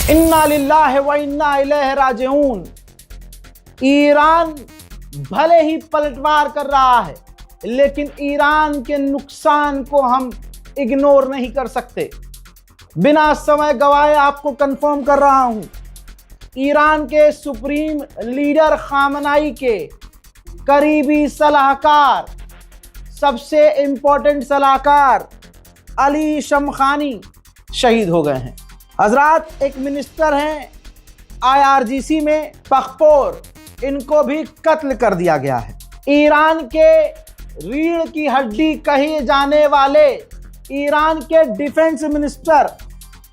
इन्ना लिल्लाहि व इन्ना इलैहि राजिऊन। ईरान भले ही पलटवार कर रहा है, लेकिन ईरान के नुकसान को हम इग्नोर नहीं कर सकते। बिना समय गवाए आपको कंफर्म कर रहा हूं, ईरान के सुप्रीम लीडर खामनाई के करीबी सलाहकार, सबसे इंपॉर्टेंट सलाहकार अली शमखानी शहीद हो गए हैं। हजरात एक मिनिस्टर हैं IRGC में, पखपोर, इनको भी कत्ल कर दिया गया है। ईरान के रीढ़ की हड्डी कहे जाने वाले ईरान के डिफेंस मिनिस्टर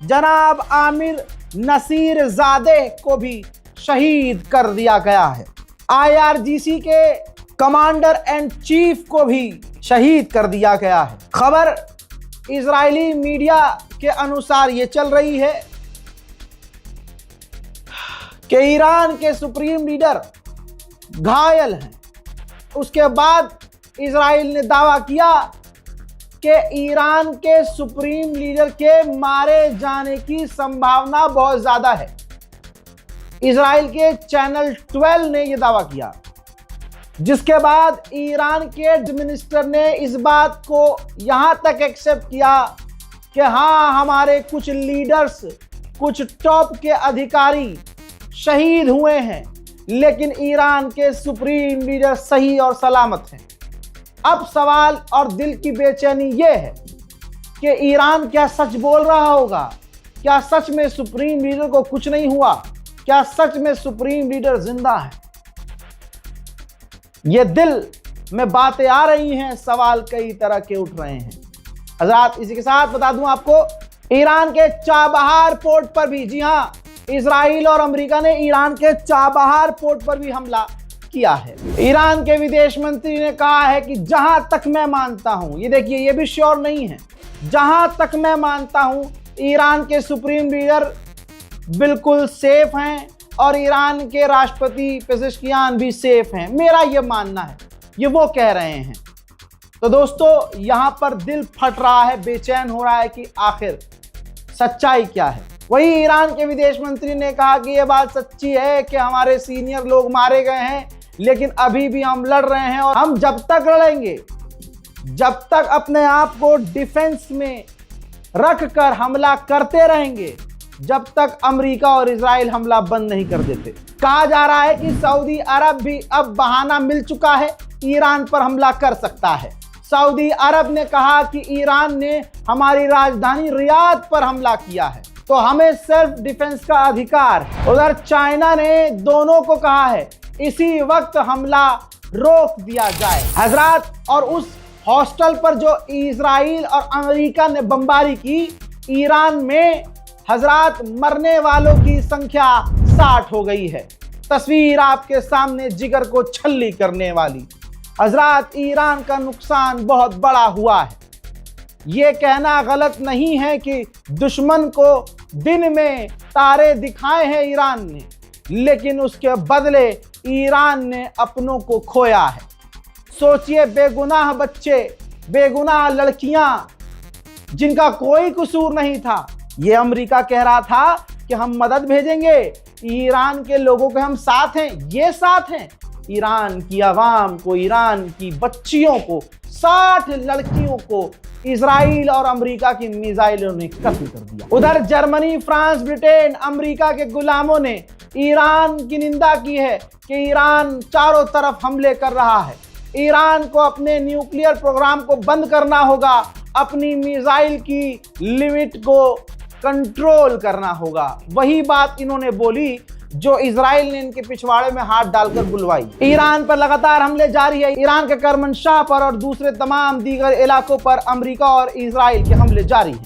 जनाब आमिर नसीर ज़ादे को भी शहीद कर दिया गया है। IRGC के कमांडर एंड चीफ को भी शहीद कर दिया गया है। खबर इजरायली मीडिया के अनुसार ये चल रही है कि ईरान के सुप्रीम लीडर घायल हैं। उसके बाद इजराइल ने दावा किया कि ईरान के सुप्रीम लीडर के मारे जाने की संभावना बहुत ज्यादा है। इजराइल के चैनल 12 ने यह दावा किया, जिसके बाद ईरान के मिनिस्टर ने इस बात को यहां तक एक्सेप्ट किया कि हाँ, हमारे कुछ लीडर्स, कुछ टॉप के अधिकारी शहीद हुए हैं, लेकिन ईरान के सुप्रीम लीडर सही और सलामत हैं। अब सवाल और दिल की बेचैनी यह है कि ईरान क्या सच बोल रहा होगा? क्या सच में सुप्रीम लीडर को कुछ नहीं हुआ? क्या सच में सुप्रीम लीडर जिंदा है? ये दिल में बातें आ रही हैं, सवाल कई तरह के उठ रहे हैं। हजरात इसी के साथ बता दूं आपको, ईरान के चाबहार पोर्ट पर भी, जी हां, इजराइल और अमेरिका ने ईरान के चाबहार पोर्ट पर भी हमला किया है। ईरान के विदेश मंत्री ने कहा है कि जहां तक मैं मानता हूं, ये देखिए ये भी श्योर नहीं है, जहां तक मैं मानता हूं ईरान के सुप्रीम लीडर बिल्कुल सेफ हैं और ईरान के राष्ट्रपति पेजेश्कियान भी सेफ हैं, मेरा ये मानना है, ये वो कह रहे हैं। तो दोस्तों यहां पर दिल फट रहा है, बेचैन हो रहा है कि आखिर सच्चाई क्या है। वही ईरान के विदेश मंत्री ने कहा कि यह बात सच्ची है कि हमारे सीनियर लोग मारे गए हैं, लेकिन अभी भी हम लड़ रहे हैं और हम जब तक लड़ेंगे, जब तक अपने आप को डिफेंस में रख कर हमला करते रहेंगे, जब तक अमेरिका और इजराइल हमला बंद नहीं कर देते। कहा जा रहा है कि सऊदी अरब भी अब बहाना मिल चुका है, ईरान पर हमला कर सकता है। सऊदी अरब ने कहा कि ईरान ने हमारी राजधानी रियाद पर हमला किया है, तो हमें सेल्फ डिफेंस का अधिकार है। उधर चाइना ने दोनों को कहा है इसी वक्त हमला रोक दिया जाए। हजरात, और उस हॉस्टल पर जो इजराइल और अमेरिका ने बमबारी की, ईरान में हजरात मरने वालों की संख्या 60 हो गई है। तस्वीर आपके सामने जिगर को छल्ली करने वाली। हजरात ईरान का नुकसान बहुत बड़ा हुआ है। ये कहना गलत नहीं है कि दुश्मन को दिन में तारे दिखाए हैं ईरान ने, लेकिन उसके बदले ईरान ने अपनों को खोया है। सोचिए, बेगुनाह बच्चे, बेगुनाह लड़कियां जिनका कोई कसूर नहीं था, ये अमेरिका कह रहा था कि हम मदद भेजेंगे, ईरान के लोगों के हम साथ हैं, ये साथ हैं। ईरान की आवाम को, ईरान की बच्चियों को, 60 लड़कियों को इजराइल और अमेरिका की मिसाइलों ने कत्ल कर दिया। उधर जर्मनी, फ्रांस, ब्रिटेन, अमेरिका के गुलामों ने ईरान की निंदा की है कि ईरान चारों तरफ हमले कर रहा है। ईरान को अपने न्यूक्लियर प्रोग्राम को बंद करना होगा, अपनी मिसाइल की लिमिट को कंट्रोल करना होगा। वही बात इन्होंने बोली जो इजराइल ने इनके पिछवाड़े में हाथ डालकर बुलवाई। ईरान पर लगातार हमले जारी है। ईरान के करमनशाह पर और दूसरे तमाम दीगर इलाकों पर अमेरिका और इजराइल के हमले जारी हैं।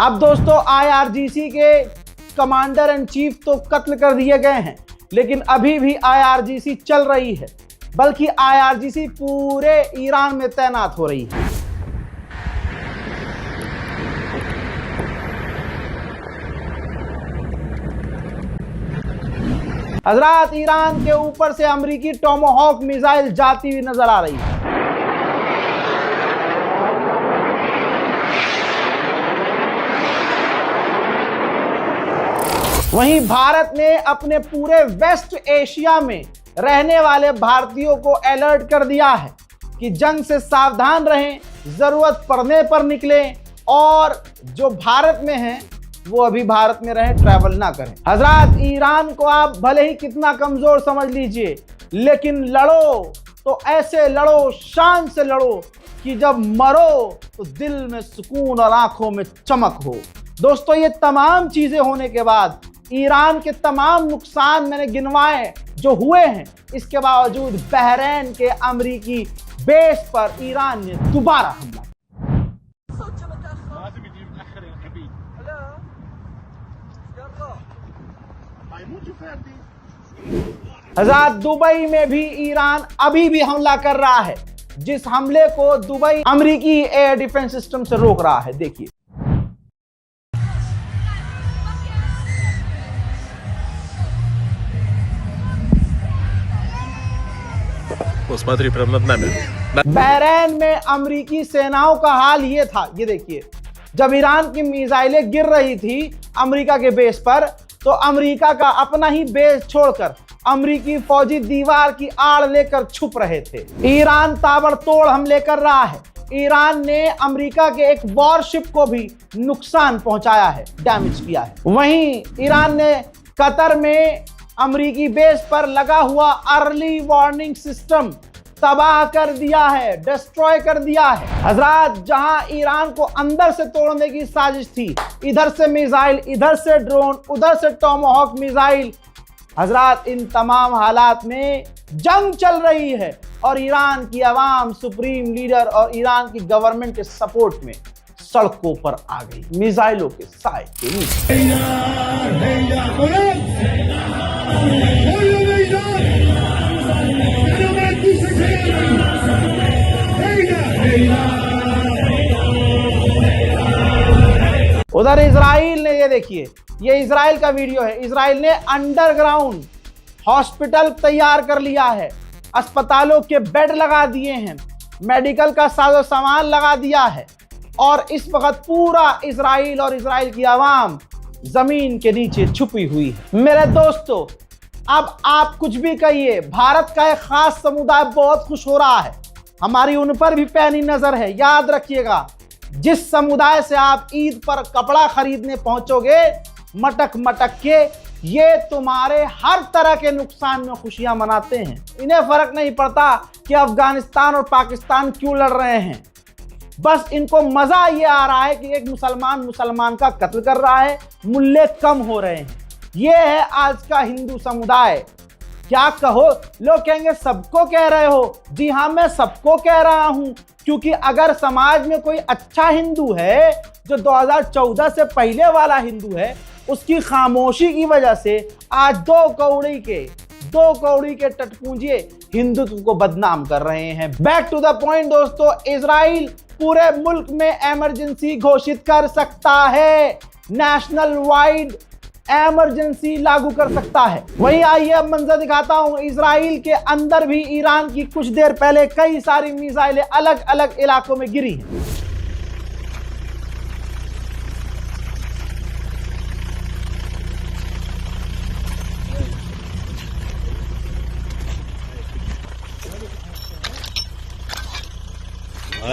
अब दोस्तों IRGC के कमांडर इन चीफ तो कत्ल कर दिए गए हैं, लेकिन अभी भी IRGC चल रही है, बल्कि IRGC पूरे ईरान में तैनात हो रही है। हजरात, ईरान के ऊपर से अमेरिकी टोमाहॉक मिसाइल जाती हुई नजर आ रही है। वहीं भारत ने अपने पूरे वेस्ट एशिया में रहने वाले भारतीयों को अलर्ट कर दिया है कि जंग से सावधान रहें, जरूरत पड़ने पर निकलें, और जो भारत में हैं वो अभी भारत में रहें, ट्रैवल ना करें। हजरात, ईरान को आप भले ही कितना कमजोर समझ लीजिए, लेकिन लड़ो तो ऐसे लड़ो, शान से लड़ो कि जब मरो तो दिल में सुकून और आंखों में चमक हो। दोस्तों, ये तमाम चीजें होने के बाद, ईरान के तमाम नुकसान मैंने गिनवाए जो हुए हैं, इसके बावजूद बहरीन के अमेरिकी बेस पर ईरान ने दोबारा हमला। हज़ार दुबई में भी ईरान अभी भी हमला कर रहा है, जिस हमले को दुबई अमेरिकी एयर डिफेंस सिस्टम से रोक रहा है। देखिए, बहरीन में अमेरिकी सेनाओं का हाल ये था। ये देखिए, जब ईरान की मिसाइलें गिर रही थी अमेरिका के बेस पर, तो अमेरिका का अपना ही बेस छोड़कर अमेरिकी फौजी दीवार की आड़ लेकर छुप रहे थे। ईरान ताबड़तोड़ हमले कर रहा है। ईरान ने अमेरिका के एक वॉरशिप को भी नुकसान पहुंचाया है, डैमेज किया है। वहीं ईरान ने कतर में अमेरिकी बेस पर लगा हुआ अर्ली वार्निंग सिस्टम तबाह कर दिया है, डिस्ट्रॉय कर दिया है। हजरात, जहां ईरान को अंदर से तोड़ने की साजिश थी, इधर से मिसाइल, इधर से ड्रोन, उधर से टोमाहॉक मिसाइल। हजरात, इन तमाम हालात में जंग चल रही है और ईरान की आवाम, सुप्रीम लीडर और ईरान की गवर्नमेंट के सपोर्ट में सड़कों पर आ गई, मिसाइलों के साए के नीचे। उधर इजराइल ने, ये देखिए, ये इजराइल का वीडियो है। इजराइल ने अंडरग्राउंड हॉस्पिटल तैयार कर लिया है, अस्पतालों के बेड लगा दिए हैं, मेडिकल का साजो सामान लगा दिया है, और इस वक्त पूरा इजराइल और इजराइल की आवाम जमीन के नीचे छुपी हुई है। मेरे दोस्तों, अब आप कुछ भी कहिए, भारत का एक खास समुदाय बहुत खुश हो रहा है, हमारी उन पर भी पैनी नजर है। याद रखिएगा, जिस समुदाय से आप ईद पर कपड़ा खरीदने पहुंचोगे मटक मटक के, ये तुम्हारे हर तरह के नुकसान में खुशियां मनाते हैं। इन्हें फर्क नहीं पड़ता कि अफगानिस्तान और पाकिस्तान क्यों लड़ रहे हैं, बस इनको मजा ये आ रहा है कि एक मुसलमान का कत्ल कर रहा है, मुल्ले कम हो रहे हैं। ये है आज का हिंदू समुदाय। क्या कहो, लोग कहेंगे सबको कह रहे हो। जी हाँ, मैं सबको कह रहा हूं, क्योंकि अगर समाज में कोई अच्छा हिंदू है, जो 2014 से पहले वाला हिंदू है, उसकी खामोशी की वजह से आज दो कौड़ी के टटपूंजिए हिंदुत्व को बदनाम कर रहे हैं। बैक टू द पॉइंट दोस्तों, इजराइल पूरे मुल्क में इमरजेंसी घोषित कर सकता है, नेशनल वाइड इमरजेंसी लागू कर सकता है। वहीं आइए अब मंजर दिखाता हूं, इजराइल के अंदर भी ईरान की कुछ देर पहले कई सारी मिसाइलें अलग अलग इलाकों में गिरी हैं।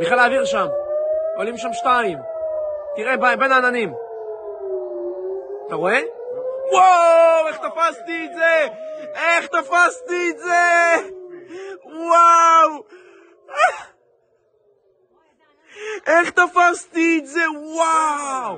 מיכל האוויר שם. עולים שם 2. תראה בין העננים. אתה רואה? וואו, איך תפסתי את זה! איך תפסתי את זה! וואו! איך תפסתי את זה! וואו!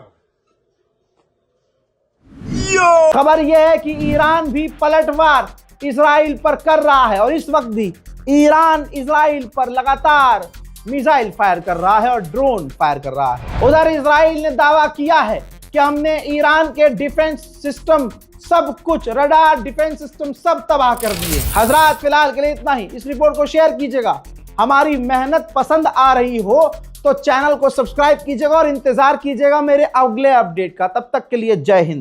यो! खबर यह है कि ईरान भी पलटवार इजराइल पर कर रहा है और इस वक्त भी ईरान इजराइल पर लगातार मिसाइल फायर कर रहा है और ड्रोन फायर कर रहा है। उधर इजराइल ने दावा किया है कि हमने ईरान के डिफेंस सिस्टम सब कुछ, रडार, डिफेंस सिस्टम सब तबाह कर दिए। हजरात फिलहाल के लिए इतना ही। इस रिपोर्ट को शेयर कीजिएगा। हमारी मेहनत पसंद आ रही हो तो चैनल को सब्सक्राइब कीजिएगा और इंतजार कीजिएगा मेरे अगले अपडेट का। तब तक के लिए जय हिंद।